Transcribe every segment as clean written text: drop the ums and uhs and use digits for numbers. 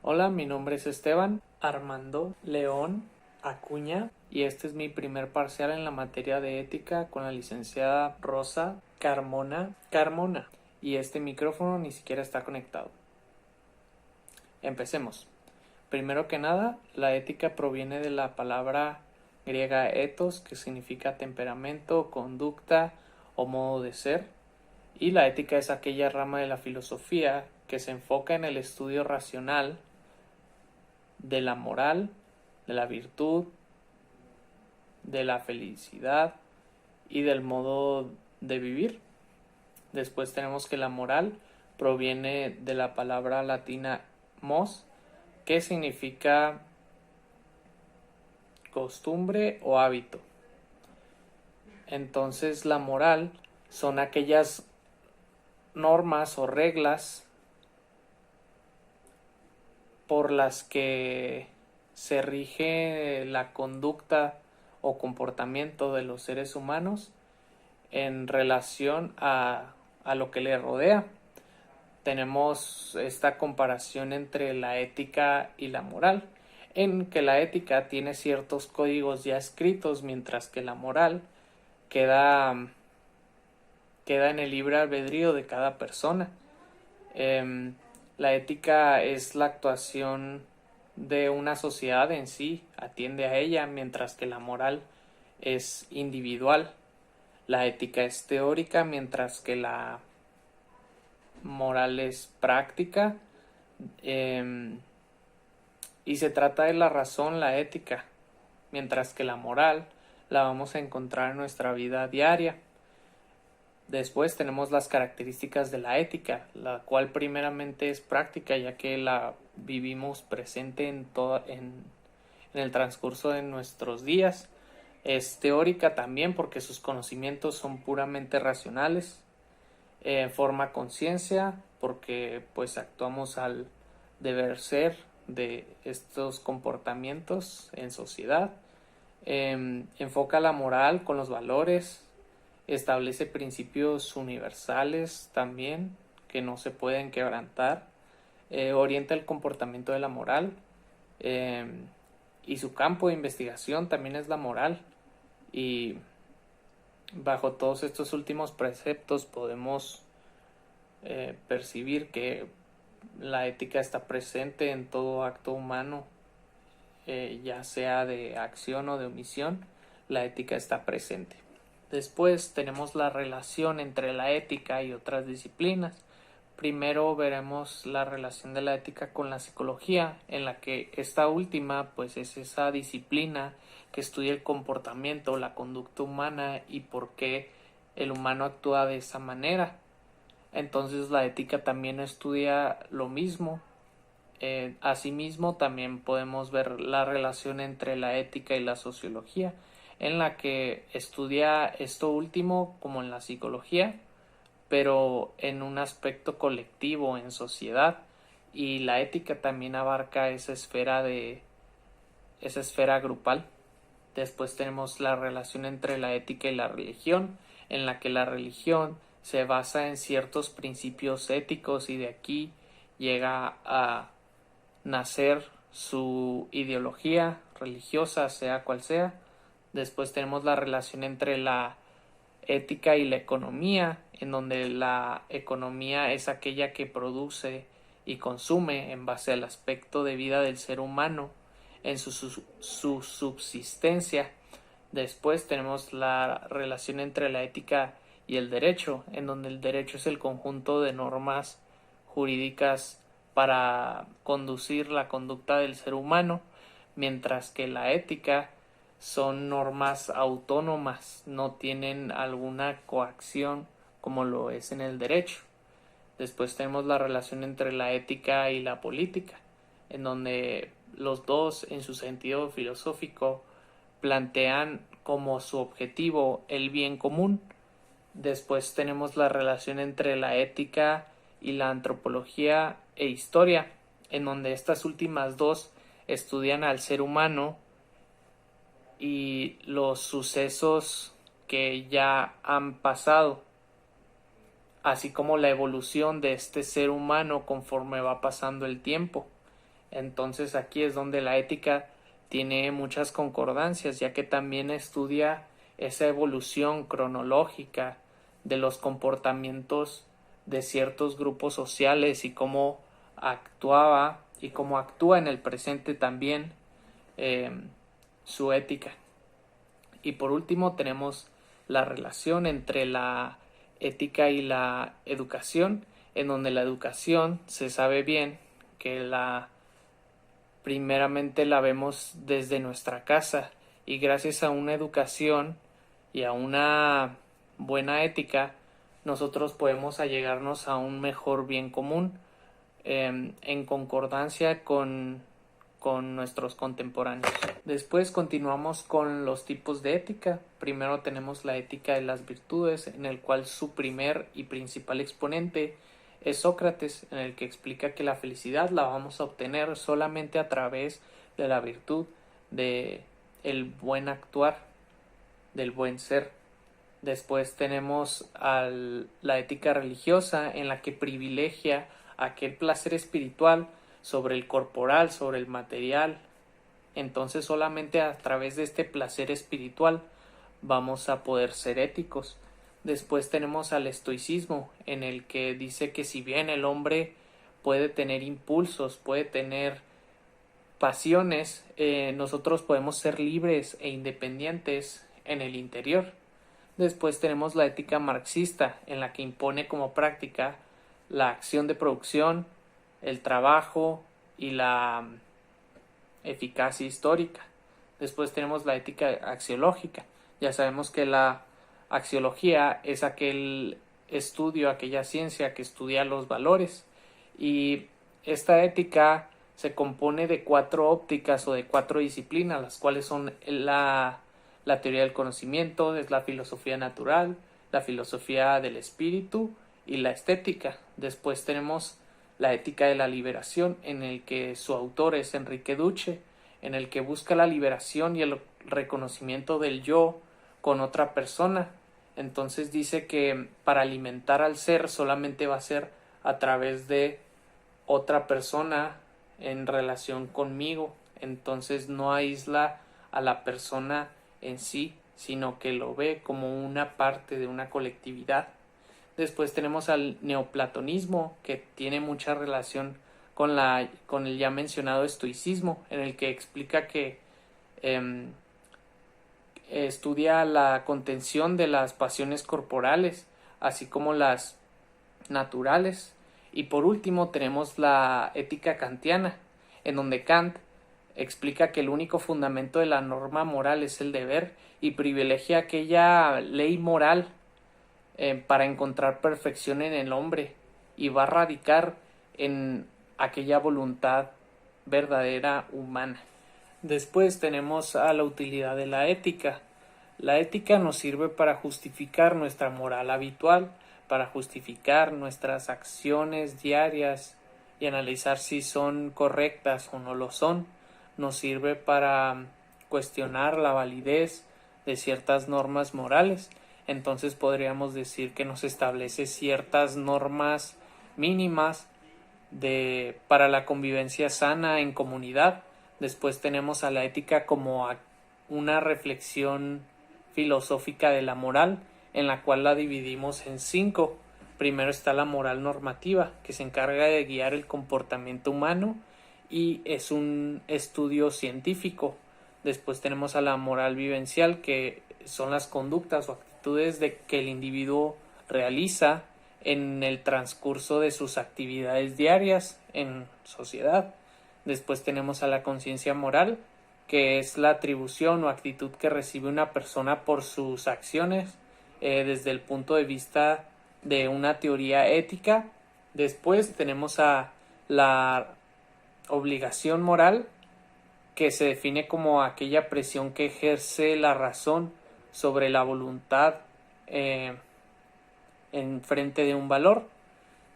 Hola, mi nombre es Esteban Armando León Acuña y este es mi primer parcial en la materia de ética con la licenciada Rosa Carmona y este micrófono ni siquiera está conectado. Empecemos. Primero que nada, la ética proviene de la palabra griega ethos, que significa temperamento, conducta o modo de ser, y la ética es aquella rama de la filosofía que se enfoca en el estudio racional de la moral, de la virtud, de la felicidad y del modo de vivir. Después tenemos que la moral proviene de la palabra latina mos, que significa costumbre o hábito. Entonces la moral son aquellas normas o reglas por las que se rige la conducta o comportamiento de los seres humanos en relación a lo que le rodea. Tenemos esta comparación entre la ética y la moral, en que la ética tiene ciertos códigos ya escritos, mientras que la moral queda en el libre albedrío de cada persona. La ética es la actuación de una sociedad en sí, atiende a ella, mientras que la moral es individual. La ética es teórica, mientras que la moral es práctica. Y se trata de la razón, la ética, mientras que la moral la vamos a encontrar en nuestra vida diaria. Después tenemos las características de la ética, la cual primeramente es práctica, ya que la vivimos presente en el transcurso de nuestros días. Es teórica también porque sus conocimientos son puramente racionales. Forma conciencia porque pues actuamos al deber ser de estos comportamientos en sociedad. Enfoca la moral con los valores. Establece principios universales también que no se pueden quebrantar. Orienta el comportamiento de la moral. Y su campo de investigación también es la moral. Y bajo todos estos últimos preceptos podemos percibir que la ética está presente en todo acto humano, ya sea de acción o de omisión. La ética está presente. Después tenemos la relación entre la ética y otras disciplinas. Primero veremos la relación de la ética con la psicología, en la que esta última pues es esa disciplina que estudia el comportamiento, la conducta humana y por qué el humano actúa de esa manera. Entonces la ética también estudia lo mismo. Asimismo también podemos ver la relación entre la ética y la sociología, en la que estudia esto último como en la psicología, pero en un aspecto colectivo, en sociedad, y la ética también abarca esa esfera grupal. Después tenemos la relación entre la ética y la religión, en la que la religión se basa en ciertos principios éticos y de aquí llega a nacer su ideología religiosa, sea cual sea. Después tenemos la relación entre la ética y la economía, en donde la economía es aquella que produce y consume en base al aspecto de vida del ser humano en su subsistencia. Después tenemos la relación entre la ética y el derecho, en donde el derecho es el conjunto de normas jurídicas para conducir la conducta del ser humano, mientras que la ética son normas autónomas, no tienen alguna coacción como lo es en el derecho. Después tenemos la relación entre la ética y la política, en donde los dos, en su sentido filosófico, plantean como su objetivo el bien común. Después tenemos la relación entre la ética y la antropología e historia, en donde estas últimas dos estudian al ser humano y los sucesos que ya han pasado, así como la evolución de este ser humano conforme va pasando el tiempo. Entonces aquí es donde la ética tiene muchas concordancias, ya que también estudia esa evolución cronológica de los comportamientos de ciertos grupos sociales y cómo actuaba y cómo actúa en el presente también su ética. Y por último tenemos la relación entre la ética y la educación, en donde la educación se sabe bien que primeramente la vemos desde nuestra casa, y gracias a una educación y a una buena ética nosotros podemos allegarnos a un mejor bien común en concordancia con nuestros contemporáneos. Después continuamos con los tipos de ética. Primero tenemos la ética de las virtudes, en el cual su primer y principal exponente es Sócrates, en el que explica que la felicidad la vamos a obtener solamente a través de la virtud, de el buen actuar, del buen ser. Después tenemos la ética religiosa, en la que privilegia aquel placer espiritual sobre el corporal, sobre el material. Entonces solamente a través de este placer espiritual vamos a poder ser éticos. Después tenemos al estoicismo, en el que dice que si bien el hombre puede tener impulsos, puede tener pasiones, nosotros podemos ser libres e independientes en el interior. Después tenemos la ética marxista, en la que impone como práctica la acción de producción, el trabajo y la eficacia histórica. Después tenemos la ética axiológica. Ya sabemos que la axiología es aquel estudio, aquella ciencia que estudia los valores, y esta ética se compone de 4 ópticas o de 4 disciplinas, las cuales son la teoría del conocimiento, es la filosofía natural, la filosofía del espíritu y la estética. Después tenemos la ética de la liberación, en el que su autor es Enrique Duce, en el que busca la liberación y el reconocimiento del yo con otra persona. Entonces dice que para alimentar al ser solamente va a ser a través de otra persona en relación conmigo. Entonces no aísla a la persona en sí, sino que lo ve como una parte de una colectividad. Después tenemos al neoplatonismo, que tiene mucha relación con el ya mencionado estoicismo, en el que explica que estudia la contención de las pasiones corporales, así como las naturales. Y por último tenemos la ética kantiana, en donde Kant explica que el único fundamento de la norma moral es el deber, y privilegia aquella ley moral para encontrar perfección en el hombre, y va a radicar en aquella voluntad verdadera humana. Después tenemos a la utilidad de la ética. La ética nos sirve para justificar nuestra moral habitual, para justificar nuestras acciones diarias y analizar si son correctas o no lo son. Nos sirve para cuestionar la validez de ciertas normas morales. Entonces podríamos decir que nos establece ciertas normas mínimas para la convivencia sana en comunidad. Después tenemos a la ética como una reflexión filosófica de la moral, en la cual la dividimos en 5. Primero está la moral normativa, que se encarga de guiar el comportamiento humano y es un estudio científico. Después tenemos a la moral vivencial, que son las conductas o actitudes que el individuo realiza en el transcurso de sus actividades diarias en sociedad. Después tenemos a la conciencia moral, que es la atribución o actitud que recibe una persona por sus acciones desde el punto de vista de una teoría ética. Después tenemos a la obligación moral, que se define como aquella presión que ejerce la razón sobre la voluntad en frente de un valor.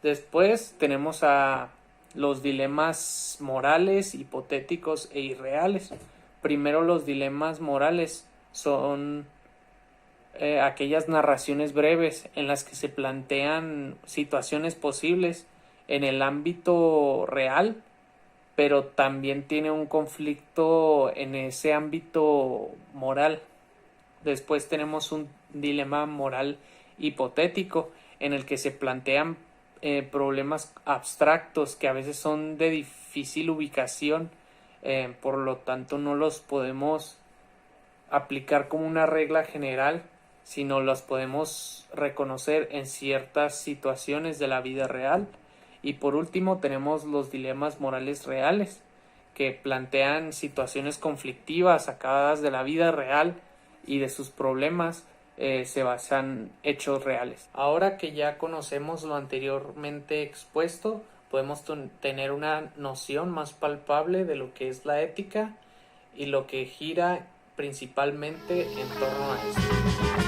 Después tenemos a los dilemas morales, hipotéticos e irreales. Primero, los dilemas morales son aquellas narraciones breves en las que se plantean situaciones posibles en el ámbito real, pero también tiene un conflicto en ese ámbito moral. Después tenemos un dilema moral hipotético en el que se plantean problemas abstractos que a veces son de difícil ubicación, por lo tanto no los podemos aplicar como una regla general, sino los podemos reconocer en ciertas situaciones de la vida real. Y por último tenemos los dilemas morales reales, que plantean situaciones conflictivas sacadas de la vida real y de sus problemas se basan hechos reales. Ahora que ya conocemos lo anteriormente expuesto, podemos tener una noción más palpable de lo que es la ética y lo que gira principalmente en torno a esto.